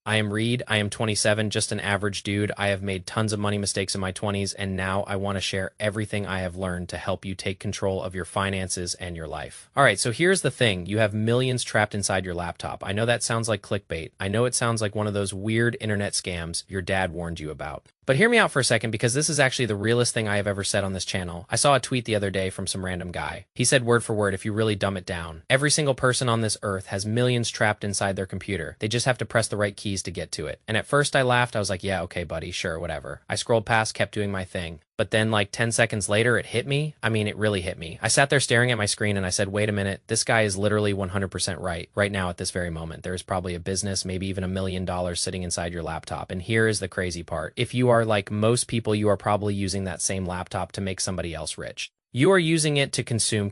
I am Reed. I am 27, just an average dude. I have made tons of money mistakes in my 20s, and now I want to share everything I have learned to help you take control of your finances and your life. All right, so here's the thing. You have millions trapped inside your laptop. I know that sounds like clickbait. I know it sounds like one of those weird internet scams your dad warned you about. But hear me out for a second, because this is actually the realest thing I have ever said on this channel. I saw a tweet the other day from some random guy. He said word for word, if you really dumb it down, every single person on this earth has millions trapped inside their computer. They just have to press the right keys to get to it. And at first I laughed. I was like, yeah, okay, buddy, sure, whatever. I scrolled past, kept doing my thing. But then like 10 seconds later, it hit me. I mean, it really hit me. I sat there staring at my screen and I said, wait a minute, this guy is literally 100% right now at this very moment. There's probably a business, maybe even $1 million sitting inside your laptop. And here is the crazy part. If you are like most people, you are probably using that same laptop to make somebody else rich. You are using it to consume,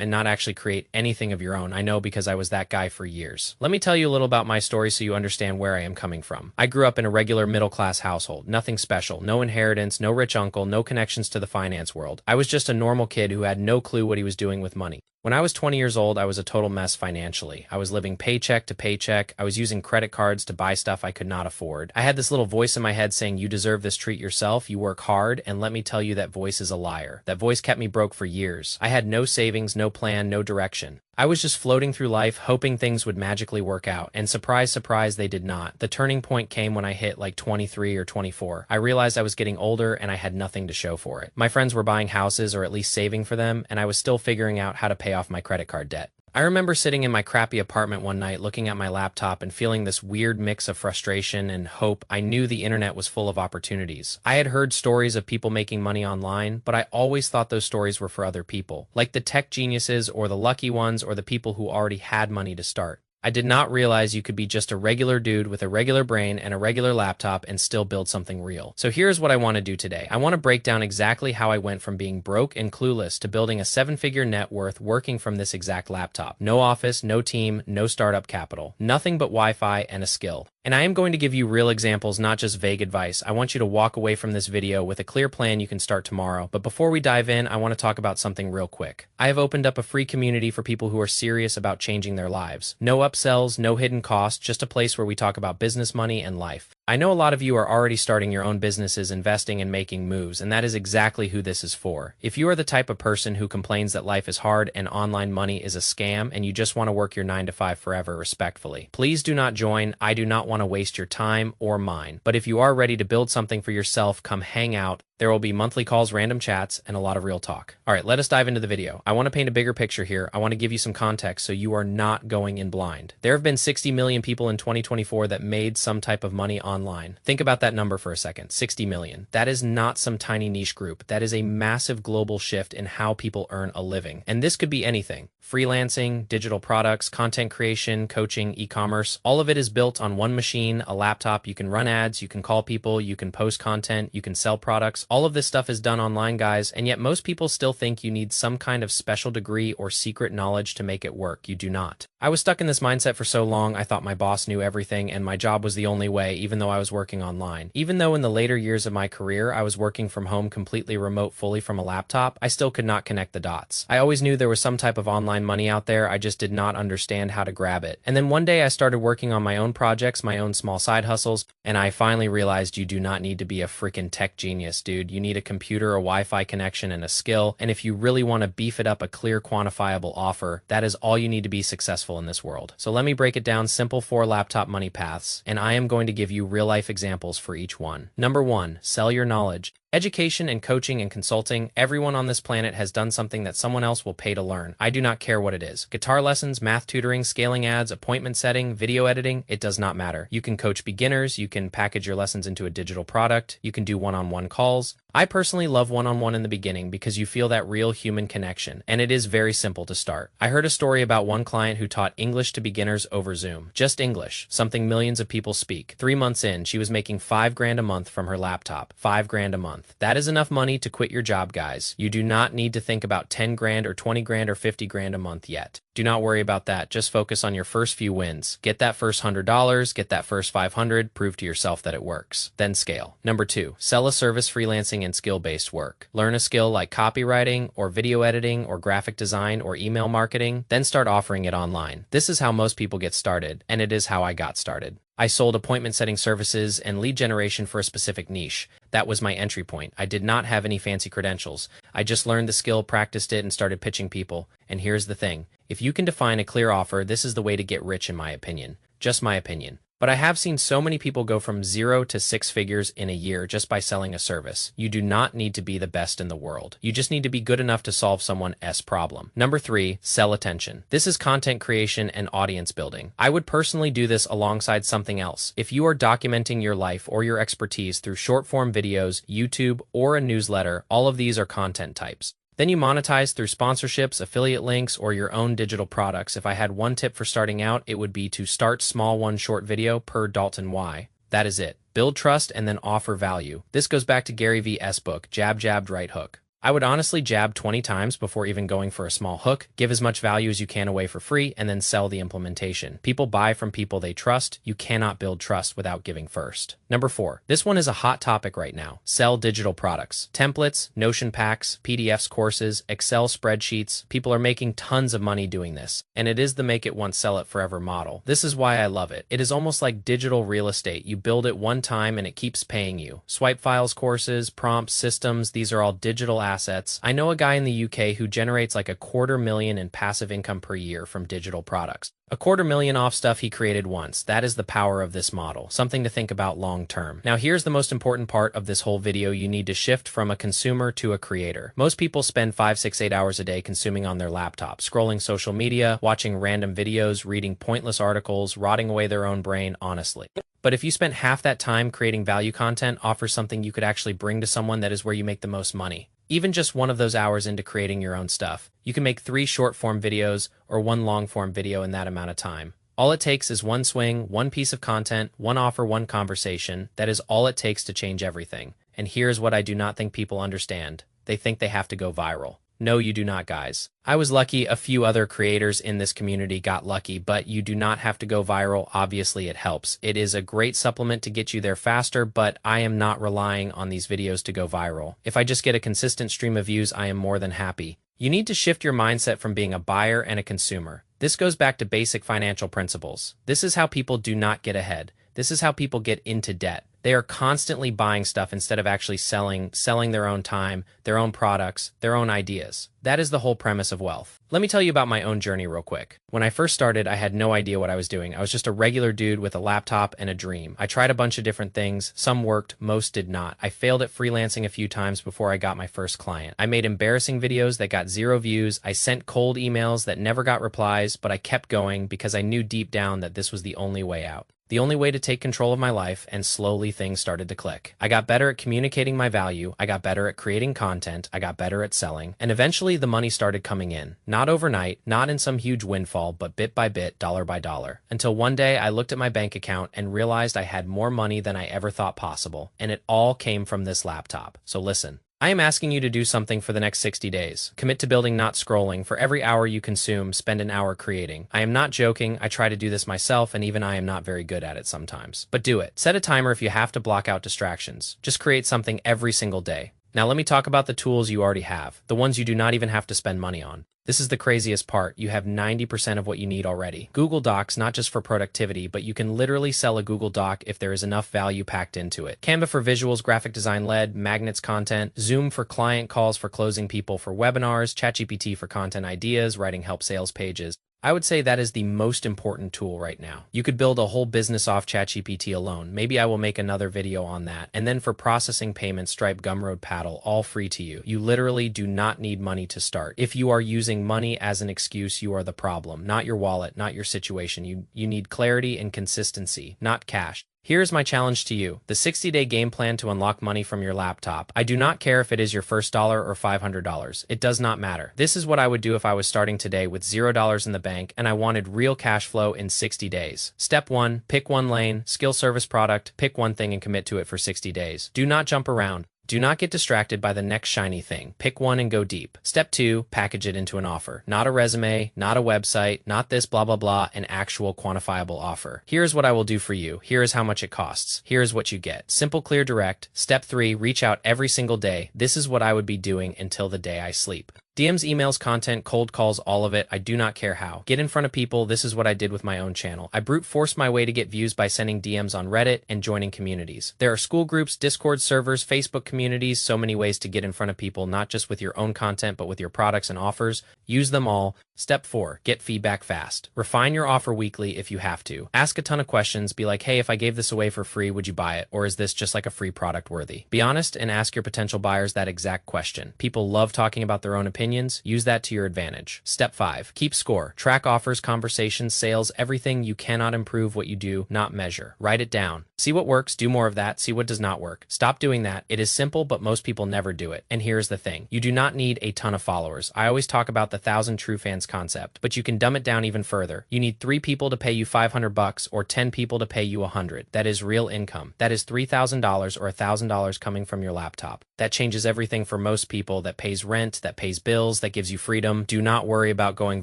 and not actually create anything of your own. I know, because I was that guy for years. Let me tell you a little about my story so you understand where I am coming from. I grew up in a regular middle-class household. Nothing special. No inheritance, no rich uncle, no connections to the finance world. I was just a normal kid who had no clue what he was doing with money. When I was 20 years old, I was a total mess financially. I was living paycheck to paycheck. I was using credit cards to buy stuff I could not afford. I had this little voice in my head saying, you deserve this treat yourself, you work hard, and let me tell you, that voice is a liar. That voice kept me broke for years. I had no savings, no plan, no direction. I was just floating through life, hoping things would magically work out, and surprise, surprise, they did not. The turning point came when I hit like 23 or 24. I realized I was getting older and I had nothing to show for it. My friends were buying houses, or at least saving for them, and I was still figuring out how to pay off my credit card debt. I remember sitting in my crappy apartment one night looking at my laptop and feeling this weird mix of frustration and hope. I knew the internet was full of opportunities. I had heard stories of people making money online, but I always thought those stories were for other people, like the tech geniuses or the lucky ones or the people who already had money to start. I did not realize you could be just a regular dude with a regular brain and a regular laptop and still build something real. So here's what I want to do today. I want to break down exactly how I went from being broke and clueless to building a seven-figure net worth working from this exact laptop. No office, no team, no startup capital. Nothing but Wi-Fi and a skill. And I am going to give you real examples, not just vague advice. I want you to walk away from this video with a clear plan you can start tomorrow. But before we dive in, I want to talk about something real quick. I have opened up a free community for people who are serious about changing their lives. No upsells, no hidden costs, just a place where we talk about business, money, and life. I know a lot of you are already starting your own businesses, investing and making moves, and that is exactly who this is for. If you are the type of person who complains that life is hard and online money is a scam and you just want to work your 9 to 5 forever respectfully, please do not join. I do not want to waste your time or mine. But if you are ready to build something for yourself, come hang out. There will be monthly calls, random chats, and a lot of real talk. All right, let us dive into the video. I want to paint a bigger picture here. I want to give you some context so you are not going in blind. There have been 60 million people in 2024 that made some type of money online. Think about that number for a second, 60 million. That is not some tiny niche group. That is a massive global shift in how people earn a living. And this could be anything. Freelancing, digital products, content creation, coaching, e-commerce. All of it is built on one machine, a laptop. You can run ads, you can call people, you can post content, you can sell products. All of this stuff is done online, guys, and yet most people still think you need some kind of special degree or secret knowledge to make it work. You do not. I was stuck in this mindset for so long. I thought my boss knew everything and my job was the only way, even though I was working online. Even though in the later years of my career, I was working from home completely remote, fully from a laptop, I still could not connect the dots. I always knew there was some type of online money out there. I just did not understand how to grab it. And then one day I started working on my own projects, my own small side hustles, and I finally realized you do not need to be a freaking tech genius, dude. You need a computer, a Wi-Fi connection, and a skill. And if you really want to beef it up, a clear, quantifiable offer, that is all you need to be successful in this world. So let me break it down, simple 4 laptop money paths, and I am going to give you real-life examples for each one. Number 1, sell your knowledge. Education and coaching and consulting, everyone on this planet has done something that someone else will pay to learn. I do not care what it is. Guitar lessons, math tutoring, scaling ads, appointment setting, video editing, it does not matter. You can coach beginners, you can package your lessons into a digital product, you can do one-on-one calls. I personally love one-on-one in the beginning because you feel that real human connection, and it is very simple to start. I heard a story about one client who taught English to beginners over Zoom. Just English, something millions of people speak. 3 months in, she was making $5,000 a month from her laptop. $5,000 a month. That is enough money to quit your job, guys. You do not need to think about 10 grand or 20 grand or 50 grand a month yet. Do not worry about that. Just focus on your first few wins. Get that first $100, get that first 500, prove to yourself that it works. Then scale. Number 2, sell a service, freelancing, and skill-based work. Learn a skill like copywriting or video editing or graphic design or email marketing, then start offering it online. This is how most people get started, and it is how I got started. I sold appointment setting services and lead generation for a specific niche. That was my entry point. I did not have any fancy credentials. I just learned the skill, practiced it, and started pitching people. And here's the thing. If you can define a clear offer, this is the way to get rich in my opinion. Just my opinion. But I have seen so many people go from 0 to 6 figures in a year just by selling a service. You do not need to be the best in the world. You just need to be good enough to solve someone's problem. Number 3, sell attention. This is content creation and audience building. I would personally do this alongside something else. If you are documenting your life or your expertise through short form videos, YouTube, or a newsletter, all of these are content types. Then you monetize through sponsorships, affiliate links, or your own digital products. If I had one tip for starting out, it would be to start small, one short video per Dalton Y. That is it. Build trust and then offer value. This goes back to Gary V's book, Jab, Jabbed, Right Hook. I would honestly jab 20 times before even going for a small hook, give as much value as you can away for free, and then sell the implementation. People buy from people they trust. You cannot build trust without giving first. Number 4. This one is a hot topic right now. Sell digital products. Templates, Notion packs, PDFs, courses, Excel spreadsheets. People are making tons of money doing this. And it is the make it once, sell it forever model. This is why I love it. It is almost like digital real estate. You build it one time and it keeps paying you. Swipe files, courses, prompts, systems, these are all digital assets. I know a guy in the UK who generates like $250,000 in passive income per year from digital products. $250,000 off stuff he created once. That is the power of this model. Something to think about long term. Now here's the most important part of this whole video. You need to shift from a consumer to a creator. Most people spend 5, 6, 8 hours a day consuming on their laptop, scrolling social media, watching random videos, reading pointless articles, rotting away their own brain, honestly. But if you spent half that time creating value content, offer something you could actually bring to someone, that is where you make the most money. Even just one of those hours into creating your own stuff, you can make 3 short-form videos or 1 long-form video in that amount of time. All it takes is one swing, one piece of content, one offer, one conversation. That is all it takes to change everything. And here's what I do not think people understand. They think they have to go viral. No, you do not, guys. I was lucky. A few other creators in this community got lucky, but you do not have to go viral. Obviously, it helps. It is a great supplement to get you there faster, but I am not relying on these videos to go viral. If I just get a consistent stream of views, I am more than happy. You need to shift your mindset from being a buyer and a consumer. This goes back to basic financial principles. This is how people do not get ahead. This is how people get into debt. They are constantly buying stuff instead of actually selling their own time, their own products, their own ideas. That is the whole premise of wealth. Let me tell you about my own journey real quick. When I first started, I had no idea what I was doing. I was just a regular dude with a laptop and a dream. I tried a bunch of different things. Some worked, most did not. I failed at freelancing a few times before I got my first client. I made embarrassing videos that got 0 views. I sent cold emails that never got replies, but I kept going because I knew deep down that this was the only way out. The only way to take control of my life, and slowly things started to click. I got better at communicating my value, I got better at creating content, I got better at selling, and eventually the money started coming in. Not overnight, not in some huge windfall, but bit by bit, dollar by dollar. Until one day I looked at my bank account and realized I had more money than I ever thought possible, and it all came from this laptop. So listen. I am asking you to do something for the next 60 days. Commit to building, not scrolling. For every hour you consume, spend an hour creating. I am not joking. I try to do this myself, and even I am not very good at it sometimes. But do it. Set a timer if you have to block out distractions. Just create something every single day. Now let me talk about the tools you already have, the ones you do not even have to spend money on. This is the craziest part. You have 90% of what you need already. Google Docs, not just for productivity, but you can literally sell a Google Doc if there is enough value packed into it. Canva for visuals, graphic design led, Magnets content, Zoom for client calls, for closing people for webinars, ChatGPT for content ideas, writing help sales pages. I would say that is the most important tool right now. You could build a whole business off ChatGPT alone. Maybe I will make another video on that. And then for processing payments, Stripe, Gumroad, Paddle, all free to you. You literally do not need money to start. If you are using money as an excuse, you are the problem, not your wallet, not your situation. You need clarity and consistency, not cash. Here's my challenge to you, the 60-day game plan to unlock money from your laptop. I do not care if it is your first dollar or $500. It does not matter. This is what I would do if I was starting today with $0 in the bank and I wanted real cash flow in 60 days. Step 1, pick one lane, skill, service, product, pick one thing and commit to it for 60 days. Do not jump around. Do not get distracted by the next shiny thing. Pick one and go deep. Step 2, package it into an offer. Not a resume, not a website, not this blah blah blah, an actual quantifiable offer. Here's what I will do for you. Here is how much it costs. Here's what you get. Simple, clear, direct. Step 3, reach out every single day. This is what I would be doing until the day I sleep. DMs, emails, content, cold calls, all of it. I do not care how. Get in front of people. This is what I did with my own channel. I brute forced my way to get views by sending DMs on Reddit and joining communities. There are school groups, Discord servers, Facebook communities, so many ways to get in front of people, not just with your own content, but with your products and offers. Use them all. Step 4, get feedback fast. Refine your offer weekly if you have to. Ask a ton of questions. Be like, hey, if I gave this away for free, would you buy it? Or is this just like a free product worthy? Be honest and ask your potential buyers that exact question. People love talking about their own opinions. Use that to your advantage. Step 5, keep score. Track offers, conversations, sales, everything. You cannot improve what you do, not measure. Write it down. See what works, do more of that, see what does not work. Stop doing that. It is simple, but most people never do it. And here's the thing. You do not need a ton of followers. I always talk about the 1,000 true fans concept, but you can dumb it down even further. You need 3 people to pay you $500 or 10 people to pay you $100. That is real income. That is $3,000 or $1,000 coming from your laptop. That changes everything for most people. That pays rent, that pays bills, that gives you freedom. Do not worry about going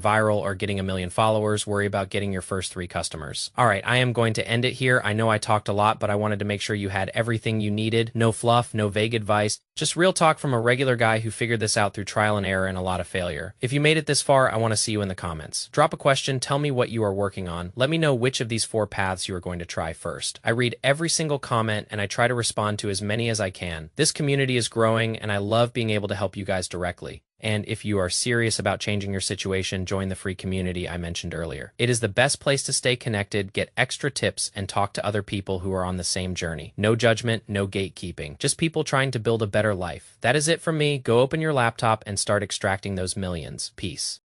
viral or getting 1 million followers. Worry about getting your first 3 customers. All right, I am going to end it here. I know I talked a lot, but I wanted to make sure you had everything you needed. No fluff, no vague advice. Just real talk from a regular guy who figured this out through trial and error and a lot of failure. If you made it this far, I want to see you in the comments. Drop a question, tell me what you are working on. Let me know which of these 4 paths you are going to try first. I read every single comment and I try to respond to as many as I can. This community is growing and I love being able to help you guys directly. And if you are serious about changing your situation, join the free community I mentioned earlier. It is the best place to stay connected, get extra tips, and talk to other people who are on the same journey. No judgment, no gatekeeping. Just people trying to build a better life. That is it from me. Go open your laptop and start extracting those millions. Peace.